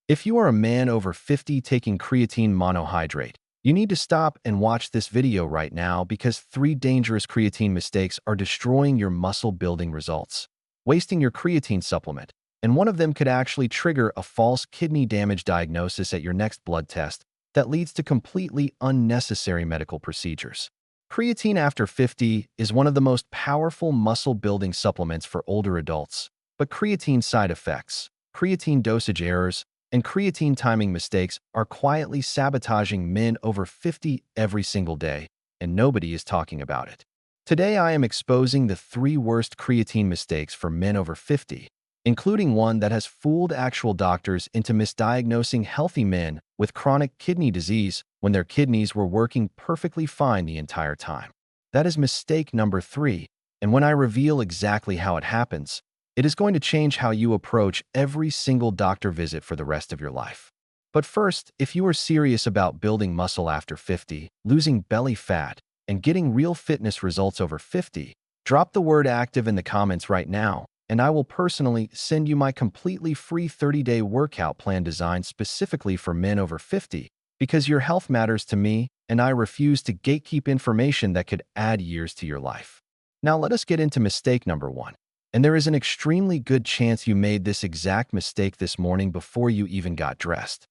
If you are a man over 50 taking creatine monohydrate, you need to stop and watch this video right now because 3 dangerous creatine mistakes are destroying your muscle-building results, wasting your creatine supplement, and one of them could actually trigger a false kidney damage diagnosis at your next blood test that leads to completely unnecessary medical procedures. Creatine after 50 is one of the most powerful muscle-building supplements for older adults, but creatine side effects, creatine dosage errors, and creatine timing mistakes are quietly sabotaging men over 50 every single day, and nobody is talking about it. Today, I am exposing the 3 worst creatine mistakes for men over 50, including one that has fooled actual doctors into misdiagnosing healthy men with chronic kidney disease when their kidneys were working perfectly fine the entire time. That is mistake number 3, and when I reveal exactly how it happens, it is going to change how you approach every single doctor visit for the rest of your life. But first, if you are serious about building muscle after 50, losing belly fat, and getting real fitness results over 50, drop the word active in the comments right now, and I will personally send you my completely free 30-day workout plan designed specifically for men over 50, because your health matters to me, and I refuse to gatekeep information that could add years to your life. Now let us get into mistake number 1. And there is an extremely good chance you made this exact mistake this morning before you even got dressed.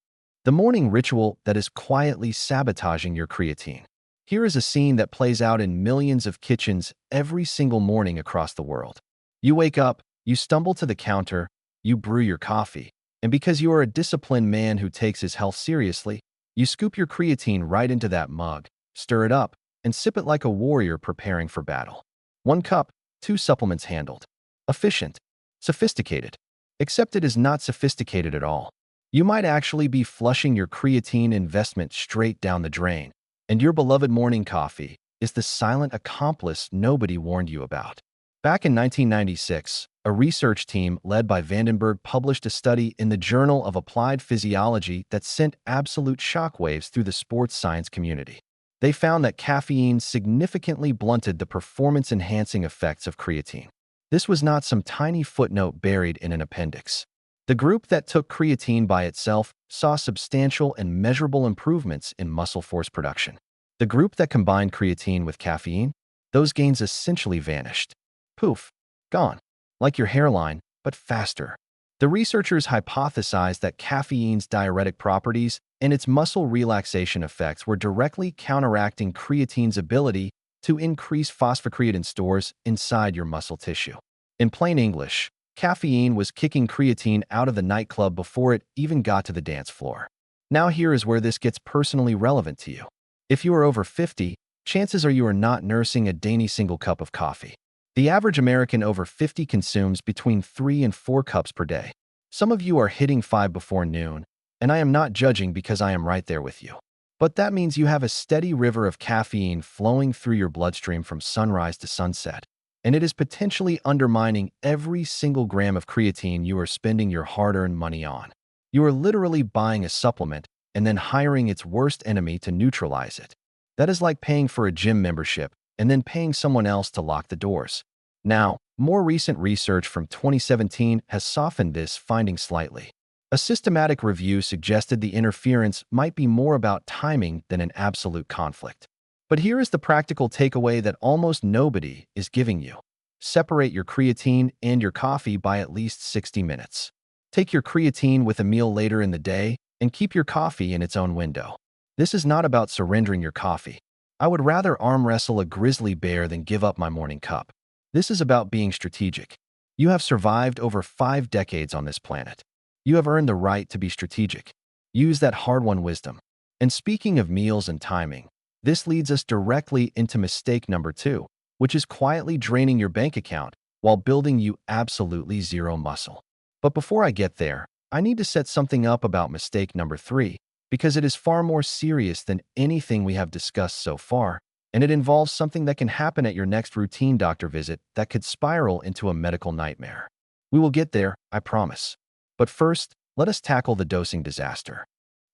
The morning ritual that is quietly sabotaging your creatine. Here is a scene that plays out in millions of kitchens every single morning across the world. You wake up, you stumble to the counter, you brew your coffee, and because you are a disciplined man who takes his health seriously, you scoop your creatine right into that mug, stir it up, and sip it like a warrior preparing for battle. 1 cup, 2 supplements handled. Efficient. Sophisticated. Except it is not sophisticated at all. You might actually be flushing your creatine investment straight down the drain, and your beloved morning coffee is the silent accomplice nobody warned you about. Back in 1996, a research team led by Vandenberg published a study in the Journal of Applied Physiology that sent absolute shockwaves through the sports science community. They found that caffeine significantly blunted the performance-enhancing effects of creatine. This was not some tiny footnote buried in an appendix. The group that took creatine by itself saw substantial and measurable improvements in muscle force production. The group that combined creatine with caffeine, those gains essentially vanished. Poof, gone. Like your hairline, but faster. The researchers hypothesized that caffeine's diuretic properties and its muscle relaxation effects were directly counteracting creatine's ability to increase phosphocreatine stores inside your muscle tissue. In plain English, caffeine was kicking creatine out of the nightclub before it even got to the dance floor. Now here is where this gets personally relevant to you. If you are over 50, chances are you are not nursing a daily single cup of coffee. The average American over 50 consumes between 3 and 4 cups per day. Some of you are hitting 5 before noon, and I am not judging because I am right there with you. But that means you have a steady river of caffeine flowing through your bloodstream from sunrise to sunset, and it is potentially undermining every single gram of creatine you are spending your hard-earned money on. You are literally buying a supplement and then hiring its worst enemy to neutralize it. That is like paying for a gym membership and then paying someone else to lock the doors. Now, more recent research from 2017 has softened this finding slightly. A systematic review suggested the interference might be more about timing than an absolute conflict. But here is the practical takeaway that almost nobody is giving you. Separate your creatine and your coffee by at least 60 minutes. Take your creatine with a meal later in the day and keep your coffee in its own window. This is not about surrendering your coffee. I would rather arm wrestle a grizzly bear than give up my morning cup. This is about being strategic. You have survived over 5 decades on this planet. You have earned the right to be strategic. Use that hard-won wisdom. And speaking of meals and timing, this leads us directly into mistake number 2, which is quietly draining your bank account while building you absolutely zero muscle. But before I get there, I need to set something up about mistake number 3, because it is far more serious than anything we have discussed so far, and it involves something that can happen at your next routine doctor visit that could spiral into a medical nightmare. We will get there, I promise. But first, let us tackle the dosing disaster.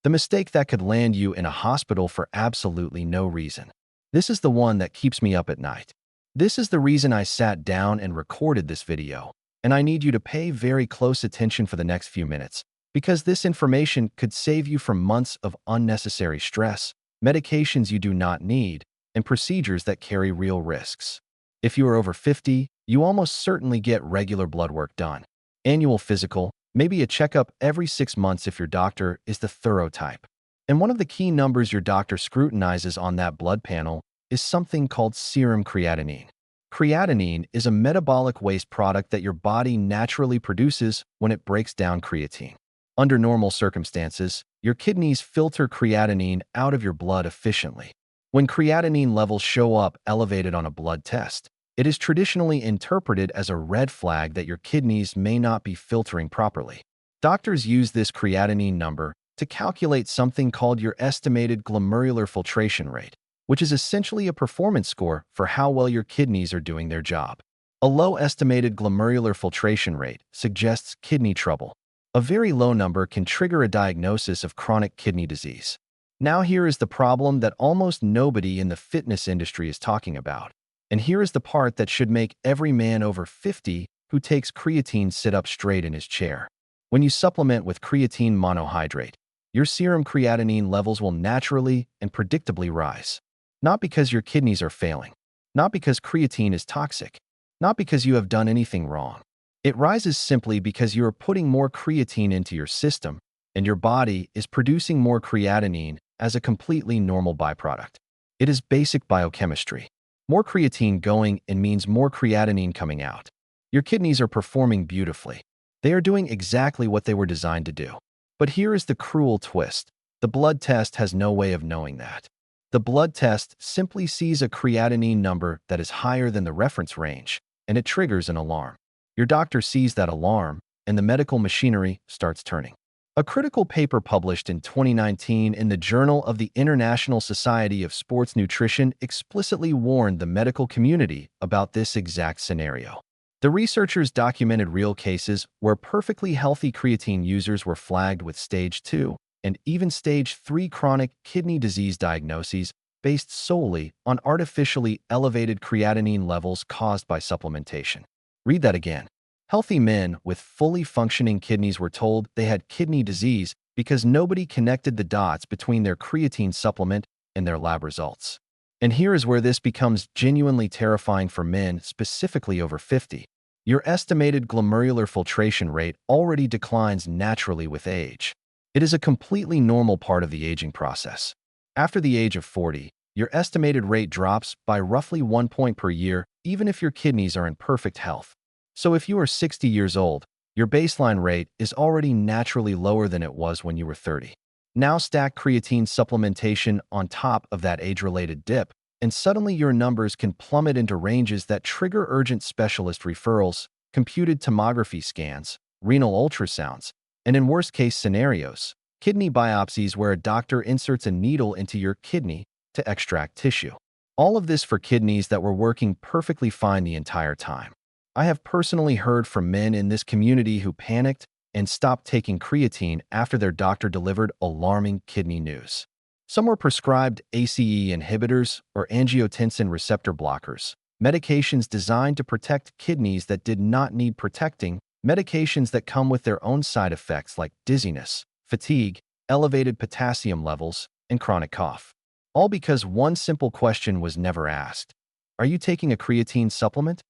The mistake that could land you in a hospital for absolutely no reason. This is the one that keeps me up at night. This is the reason I sat down and recorded this video, and I need you to pay very close attention for the next few minutes, Because this information could save you from months of unnecessary stress, medications you do not need, and procedures that carry real risks. If you are over 50, you almost certainly get regular blood work done. Annual physical, maybe a checkup every 6 months if your doctor is the thorough type. And one of the key numbers your doctor scrutinizes on that blood panel is something called serum creatinine. Creatinine is a metabolic waste product that your body naturally produces when it breaks down creatine. Under normal circumstances, your kidneys filter creatinine out of your blood efficiently. When creatinine levels show up elevated on a blood test, it is traditionally interpreted as a red flag that your kidneys may not be filtering properly. Doctors use this creatinine number to calculate something called your estimated glomerular filtration rate, which is essentially a performance score for how well your kidneys are doing their job. A low estimated glomerular filtration rate suggests kidney trouble. A very low number can trigger a diagnosis of chronic kidney disease. Now here is the problem that almost nobody in the fitness industry is talking about. And here is the part that should make every man over 50 who takes creatine sit up straight in his chair. When you supplement with creatine monohydrate, your serum creatinine levels will naturally and predictably rise. Not because your kidneys are failing, not because creatine is toxic, not because you have done anything wrong. It rises simply because you are putting more creatine into your system, and your body is producing more creatinine as a completely normal byproduct. It is basic biochemistry. More creatine going in means more creatinine coming out. Your kidneys are performing beautifully. They are doing exactly what they were designed to do. But here is the cruel twist. The blood test has no way of knowing that. The blood test simply sees a creatinine number that is higher than the reference range, and it triggers an alarm. Your doctor sees that alarm, and the medical machinery starts turning. A critical paper published in 2019 in the Journal of the International Society of Sports Nutrition explicitly warned the medical community about this exact scenario. The researchers documented real cases where perfectly healthy creatine users were flagged with stage 2 and even stage 3 chronic kidney disease diagnoses based solely on artificially elevated creatinine levels caused by supplementation. Read that again. Healthy men with fully functioning kidneys were told they had kidney disease because nobody connected the dots between their creatine supplement and their lab results. And here is where this becomes genuinely terrifying for men, specifically over 50. Your estimated glomerular filtration rate already declines naturally with age. It is a completely normal part of the aging process. After the age of 40, your estimated rate drops by roughly 1 point per year, even if your kidneys are in perfect health. So if you are 60 years old, your baseline rate is already naturally lower than it was when you were 30. Now stack creatine supplementation on top of that age-related dip, and suddenly your numbers can plummet into ranges that trigger urgent specialist referrals, computed tomography scans, renal ultrasounds, and in worst-case scenarios, kidney biopsies where a doctor inserts a needle into your kidney to extract tissue. All of this for kidneys that were working perfectly fine the entire time. I have personally heard from men in this community who panicked and stopped taking creatine after their doctor delivered alarming kidney news. Some were prescribed ACE inhibitors or angiotensin receptor blockers, medications designed to protect kidneys that did not need protecting, medications that come with their own side effects like dizziness, fatigue, elevated potassium levels, and chronic cough. All because one simple question was never asked. Are you taking a creatine supplement?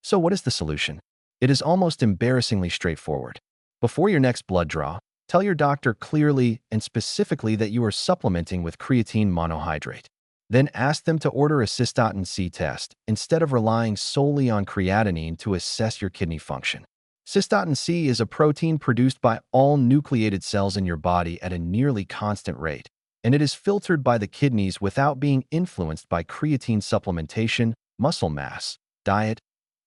So what is the solution? It is almost embarrassingly straightforward. Before your next blood draw, tell your doctor clearly and specifically that you are supplementing with creatine monohydrate. Then ask them to order a cystatin C test instead of relying solely on creatinine to assess your kidney function. Cystatin C is a protein produced by all nucleated cells in your body at a nearly constant rate, and it is filtered by the kidneys without being influenced by creatine supplementation, muscle mass, diet,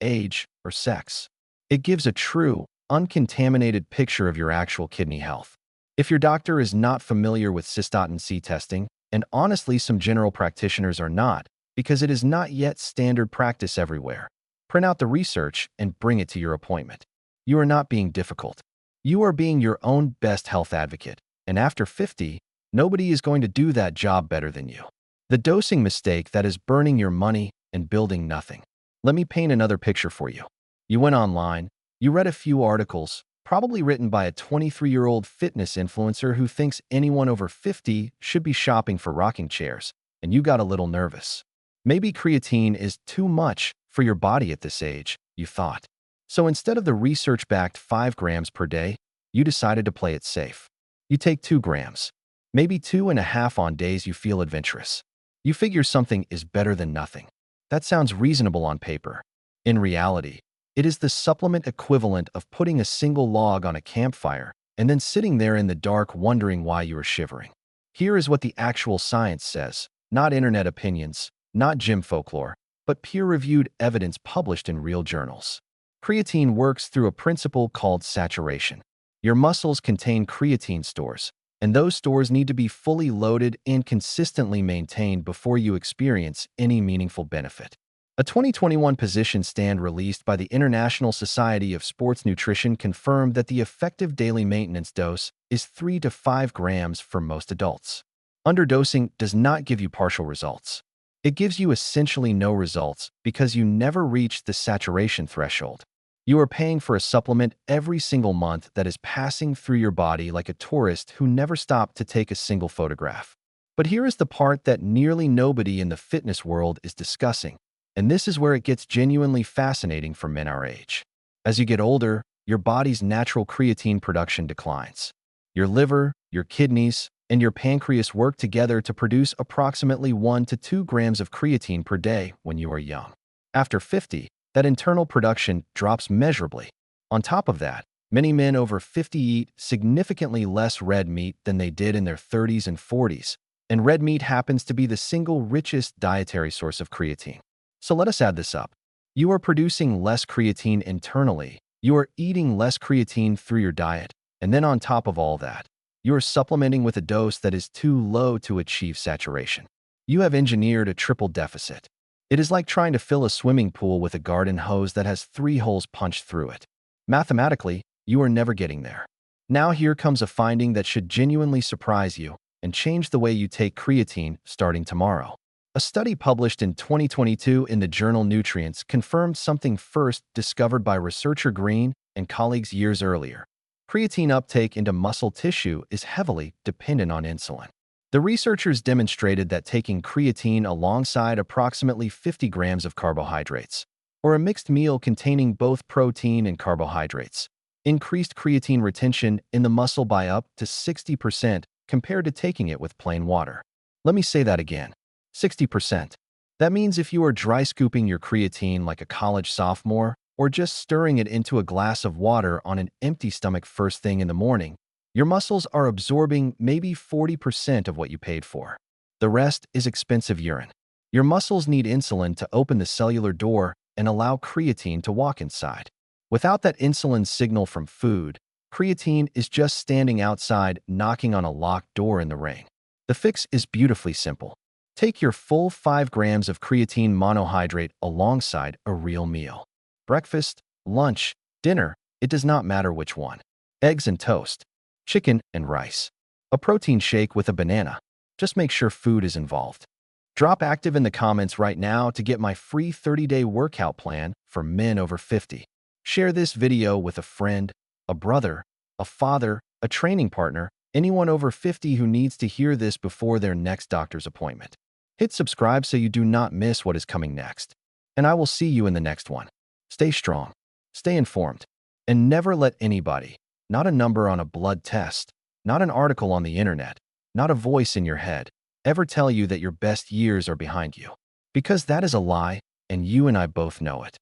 age, or sex. It gives a true, uncontaminated picture of your actual kidney health. If your doctor is not familiar with cystatin C testing, and honestly some general practitioners are not, because it is not yet standard practice everywhere, print out the research and bring it to your appointment. You are not being difficult. You are being your own best health advocate, and after 50, nobody is going to do that job better than you. The dosing mistake that is burning your money and building nothing. Let me paint another picture for you. You went online, you read a few articles, probably written by a 23-year-old fitness influencer who thinks anyone over 50 should be shopping for rocking chairs, and you got a little nervous. Maybe creatine is too much for your body at this age, you thought. So instead of the research-backed 5 grams per day, you decided to play it safe. You take 2 grams, maybe 2.5 on days you feel adventurous. You figure something is better than nothing. That sounds reasonable on paper. In reality, it is the supplement equivalent of putting a single log on a campfire and then sitting there in the dark wondering why you are shivering. Here is what the actual science says, not internet opinions, not gym folklore, but peer-reviewed evidence published in real journals. Creatine works through a principle called saturation. Your muscles contain creatine stores, and those stores need to be fully loaded and consistently maintained before you experience any meaningful benefit. A 2021 position stand released by the International Society of Sports Nutrition confirmed that the effective daily maintenance dose is 3 to 5 grams for most adults. Underdosing does not give you partial results. It gives you essentially no results because you never reach the saturation threshold. You are paying for a supplement every single month that is passing through your body like a tourist who never stopped to take a single photograph. But here is the part that nearly nobody in the fitness world is discussing, and this is where it gets genuinely fascinating for men our age. As you get older, your body's natural creatine production declines. Your liver, your kidneys, and your pancreas work together to produce approximately 1 to 2 grams of creatine per day when you are young. After 50, that internal production drops measurably. On top of that, many men over 50 eat significantly less red meat than they did in their 30s and 40s, and red meat happens to be the single richest dietary source of creatine. So let us add this up. You are producing less creatine internally, you are eating less creatine through your diet, and then on top of all that, you are supplementing with a dose that is too low to achieve saturation. You have engineered a triple deficit. It is like trying to fill a swimming pool with a garden hose that has 3 holes punched through it. Mathematically, you are never getting there. Now here comes a finding that should genuinely surprise you and change the way you take creatine starting tomorrow. A study published in 2022 in the journal Nutrients confirmed something first discovered by researcher Green and colleagues years earlier. Creatine uptake into muscle tissue is heavily dependent on insulin. The researchers demonstrated that taking creatine alongside approximately 50 grams of carbohydrates, or a mixed meal containing both protein and carbohydrates, increased creatine retention in the muscle by up to 60% compared to taking it with plain water. Let me say that again, 60%. That means if you are dry scooping your creatine like a college sophomore, or just stirring it into a glass of water on an empty stomach first thing in the morning, your muscles are absorbing maybe 40% of what you paid for. The rest is expensive urine. Your muscles need insulin to open the cellular door and allow creatine to walk inside. Without that insulin signal from food, creatine is just standing outside knocking on a locked door in the rain. The fix is beautifully simple. Take your full 5 grams of creatine monohydrate alongside a real meal. Breakfast, lunch, dinner, it does not matter which one. Eggs and toast, chicken and rice. A protein shake with a banana. Just make sure food is involved. Drop active in the comments right now to get my free 30-day workout plan for men over 50. Share this video with a friend, a brother, a father, a training partner, anyone over 50 who needs to hear this before their next doctor's appointment. Hit subscribe so you do not miss what is coming next. And I will see you in the next one. Stay strong, stay informed, and never let anybody, not a number on a blood test, not an article on the internet, not a voice in your head, ever tell you that your best years are behind you. Because that is a lie, and you and I both know it.